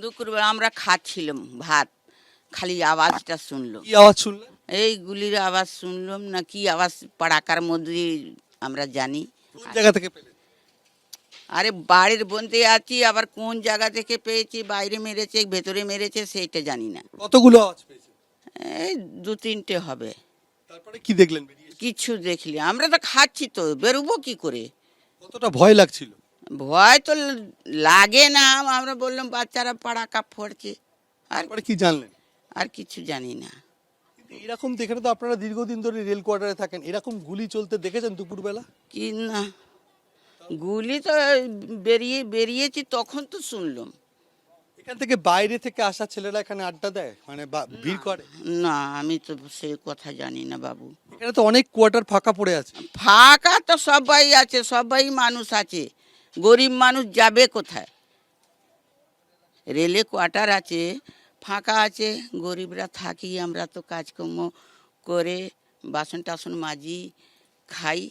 দুপুরবেলা আমরা খাচ্ছিলাম ভাত, খালি আওয়াজটা শুনলাম। কি আওয়াজ শুনলেন? এই গুলির আওয়াজ শুনলাম না কি আওয়াজ পাড়াকার মধ্যে আমরা জানি। কোন জায়গা থেকে পেলেন? আরে বাড়ির বন্ধে আছি, আবার কোন জায়গা থেকে পেয়েছি, বাইরে মেরেছে ভেতরে মেরেছে সেইটা জানি না। কতগুলো আওয়াজ পেয়েছেন? এই দু তিনটে হবে। তারপরে কি দেখলেন বেরিয়ে এসে? কিছু দেখলি, আমরা তো খাচ্ছি, তো বেরোবো কি করে? কতটা ভয় লাগছিল? ভয় তো লাগে না, আমরা বললাম বাচ্চারা পাড়াকা ফোড়ছে, আর তারপরে কি জানলেন? আর কিছু জানি না। এরকম দেখে তো আপনারা দীর্ঘদিন ধরে রেল কোয়ার্টারে থাকেন, এরকম গুলি চলতে দেখেছেন দুপুরবেলা? কি না, গুলি তো বেরিয়েছি তখন তো শুনলাম। এখান থেকে বাইরে থেকে আসা ছেলেরা এখানে আড্ডা দেয়, মানে ভিড় করে? না, আমি তো সেই কথা জানি না বাবু। এখানে তো অনেক কোয়ার্টার ফাঁকা পড়ে আছে। ফাঁকা তো সবাই আছে, সবাই মানুষ আছে, গরিব মানুষ যাবে কোথায়? রেলে কোয়ার্টার আছে, ফাঁকা আছে, গরিবরা থাকি, আমরা তো কাজকর্ম করে বাসন টাসন মাজি খাই।